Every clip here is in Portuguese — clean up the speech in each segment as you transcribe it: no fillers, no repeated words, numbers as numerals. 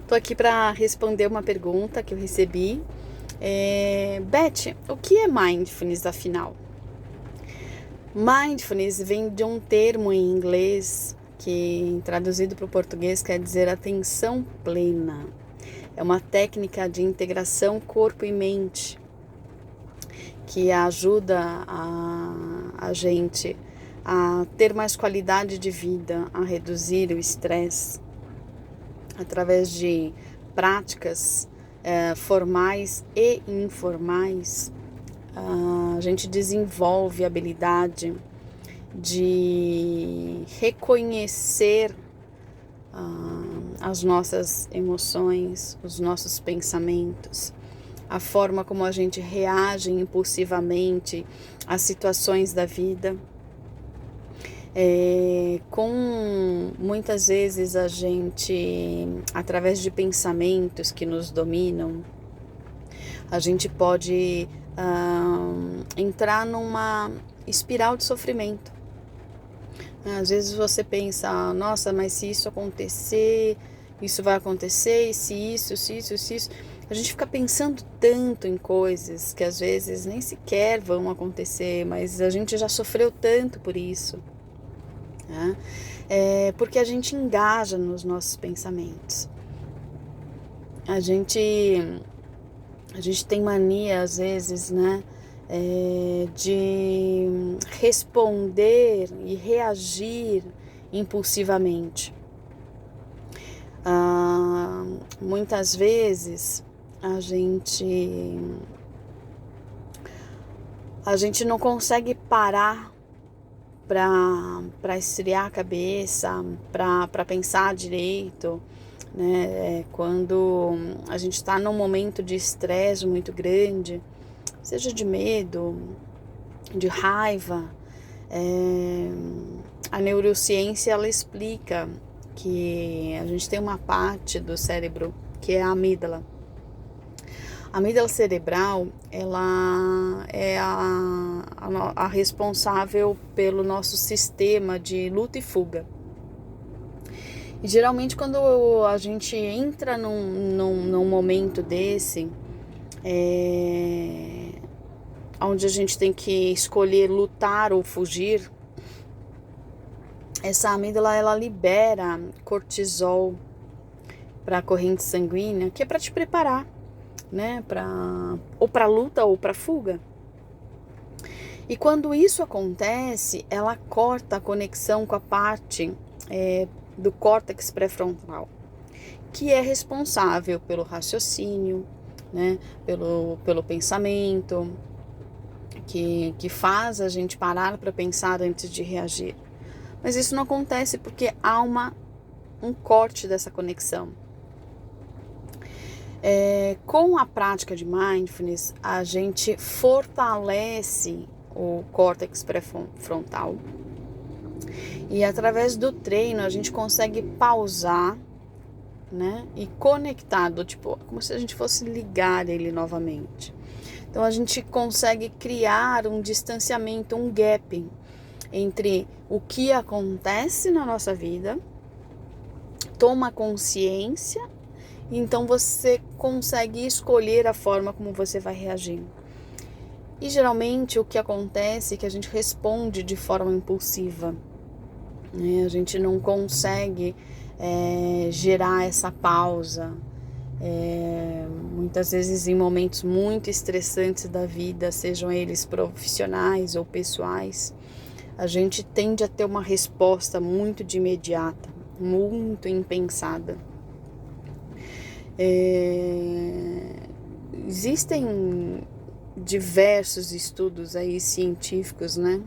Tô aqui para responder uma pergunta que eu recebi. Beth, o que é mindfulness afinal? Mindfulness vem de um termo em inglês que, traduzido para o português, quer dizer atenção plena. É uma técnica de integração corpo e mente que ajuda a gente a ter mais qualidade de vida, a reduzir o estresse, através de práticas formais e informais. A gente desenvolve a habilidade de reconhecer as nossas emoções, os nossos pensamentos, a forma como a gente reage impulsivamente às situações da vida. Com muitas vezes a gente, através de pensamentos que nos dominam, a gente pode entrar numa espiral de sofrimento. Às vezes você pensa, nossa, mas se isso acontecer, isso vai acontecer, e se isso. A gente fica pensando tanto em coisas que às vezes nem sequer vão acontecer, mas a gente já sofreu tanto por isso. Porque a gente engaja nos nossos pensamentos. A gente tem mania, às vezes, né, de responder e reagir impulsivamente. Muitas vezes a gente não consegue parar para esfriar a cabeça, para pensar direito, né? Quando a gente está num momento de estresse muito grande, seja de medo, de raiva, a neurociência ela explica que a gente tem uma parte do cérebro que é a amígdala. A amígdala cerebral, ela é a responsável pelo nosso sistema de luta e fuga. E geralmente quando a gente entra num momento desse, onde a gente tem que escolher lutar ou fugir, essa amígdala ela libera cortisol para a corrente sanguínea, que é para te preparar, né, ou para luta ou para fuga. E quando isso acontece, ela corta a conexão com a parte do córtex pré-frontal, que é responsável pelo raciocínio, né, pelo pensamento, que faz a gente parar para pensar antes de reagir. Mas isso não acontece porque há um corte dessa conexão. Com a prática de mindfulness, a gente fortalece o córtex pré-frontal e através do treino a gente consegue pausar, né, e conectar, como se a gente fosse ligar ele novamente. Então a gente consegue criar um distanciamento, um gap entre o que acontece na nossa vida, toma consciência, então você consegue escolher a forma como você vai reagir. E geralmente o que acontece é que a gente responde de forma impulsiva, né? A gente não consegue gerar essa pausa. Muitas vezes em momentos muito estressantes da vida, sejam eles profissionais ou pessoais, a gente tende a ter uma resposta muito de imediata, muito impensada. Existem diversos estudos aí científicos, né,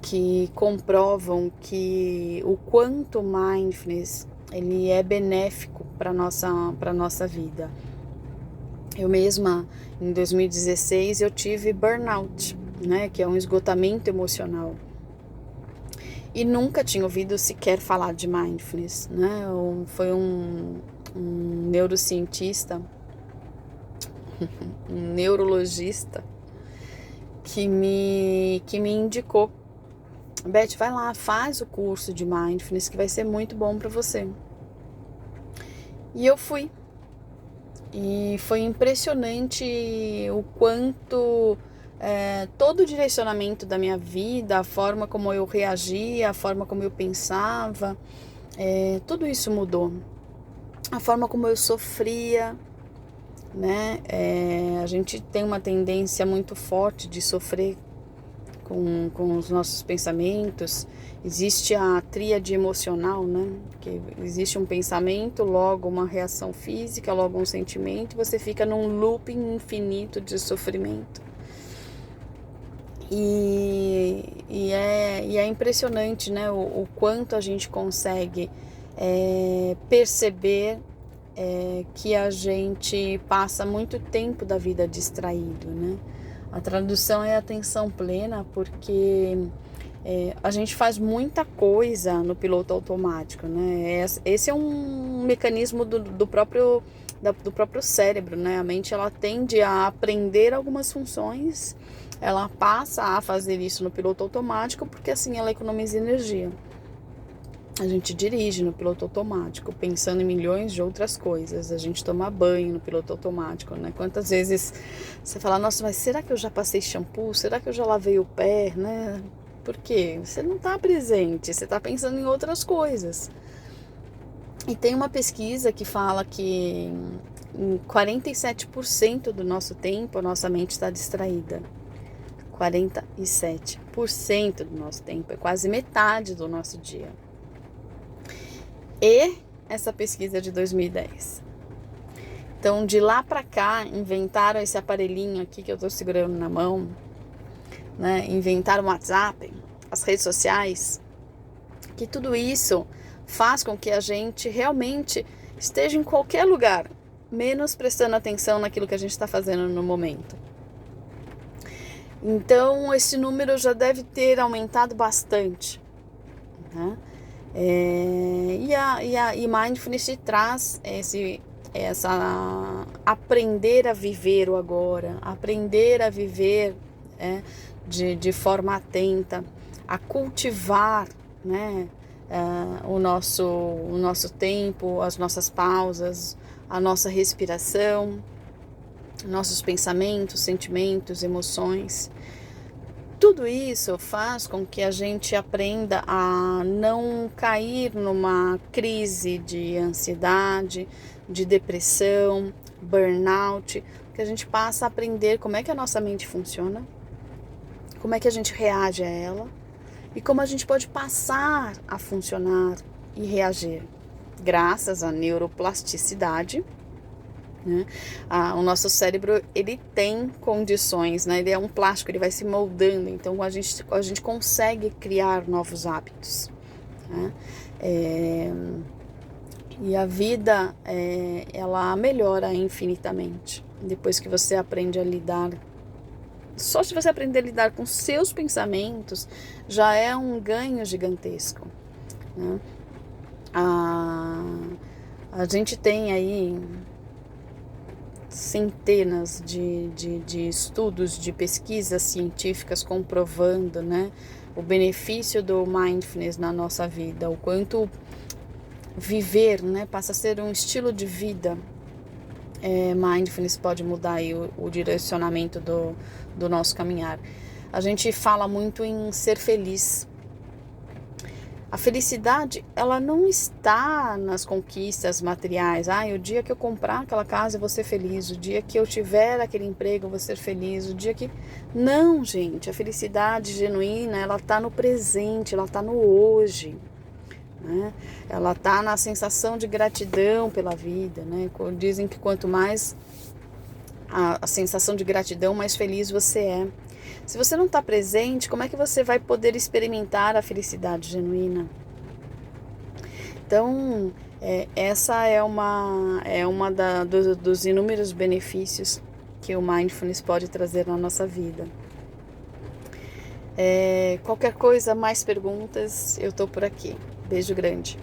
que comprovam que o quanto mindfulness ele é benéfico para nossa vida. Eu mesma, em 2016, eu tive burnout, né, que é um esgotamento emocional. E nunca tinha ouvido sequer falar de mindfulness, né? Foi um neurocientista, um neurologista, que me indicou: Beth, vai lá, faz o curso de mindfulness que vai ser muito bom para você. E eu fui. E foi impressionante o quanto todo o direcionamento da minha vida, a forma como eu reagia, a forma como eu pensava, tudo isso mudou. A forma como eu sofria, né? A gente tem uma tendência muito forte de sofrer com os nossos pensamentos. Existe a tríade emocional, né? Que existe um pensamento, logo uma reação física, logo um sentimento, e você fica num looping infinito de sofrimento. E é impressionante, né? O quanto a gente consegue perceber que a gente passa muito tempo da vida distraído, né? A tradução é atenção plena, porque a gente faz muita coisa no piloto automático, né? Esse é um mecanismo do próprio cérebro, né? A mente, ela tende a aprender algumas funções, ela passa a fazer isso no piloto automático, porque assim ela economiza energia. A gente dirige no piloto automático, pensando em milhões de outras coisas. A gente toma banho no piloto automático, né? Quantas vezes você fala, nossa, mas será que eu já passei shampoo? Será que eu já lavei o pé, né? Por quê? Você não está presente, você está pensando em outras coisas. E tem uma pesquisa que fala que em 47% do nosso tempo a nossa mente está distraída. 47% do nosso tempo, é quase metade do nosso dia. E essa pesquisa é de 2010. Então, de lá para cá, inventaram esse aparelhinho aqui que eu estou segurando na mão, né? Inventaram o WhatsApp, as redes sociais, que tudo isso faz com que a gente realmente esteja em qualquer lugar, menos prestando atenção naquilo que a gente está fazendo no momento. Então, esse número já deve ter aumentado bastante, né? E Mindfulness te traz aprender a viver o agora, aprender a viver de forma atenta, a cultivar, né, o nosso tempo, as nossas pausas, a nossa respiração, nossos pensamentos, sentimentos, emoções. Tudo isso faz com que a gente aprenda a não cair numa crise de ansiedade, de depressão, burnout, que a gente passa a aprender como é que a nossa mente funciona, como é que a gente reage a ela e como a gente pode passar a funcionar e reagir, graças à neuroplasticidade. Né? O nosso cérebro, ele tem condições, né? Ele é um plástico, ele vai se moldando, então a gente consegue criar novos hábitos, né? E a vida, ela melhora infinitamente depois que você aprende a lidar. Só se você aprender a lidar com seus pensamentos, já é um ganho gigantesco, né? A gente tem aí centenas de estudos, de pesquisas científicas comprovando, né, o benefício do mindfulness na nossa vida, o quanto viver, né, passa a ser um estilo de vida. Mindfulness pode mudar aí o direcionamento do nosso caminhar. A gente fala muito em ser feliz. A felicidade, ela não está nas conquistas materiais. O dia que eu comprar aquela casa eu vou ser feliz. O dia que eu tiver aquele emprego eu vou ser feliz. O dia que... Não, gente. A felicidade genuína, ela está no presente, ela está no hoje, né? Ela está na sensação de gratidão pela vida, né? Dizem que quanto mais a sensação de gratidão, mais feliz você é. Se você não está presente, como é que você vai poder experimentar a felicidade genuína? Então, essa é uma dos inúmeros benefícios que o Mindfulness pode trazer na nossa vida. Qualquer coisa, mais perguntas, eu estou por aqui. Beijo grande.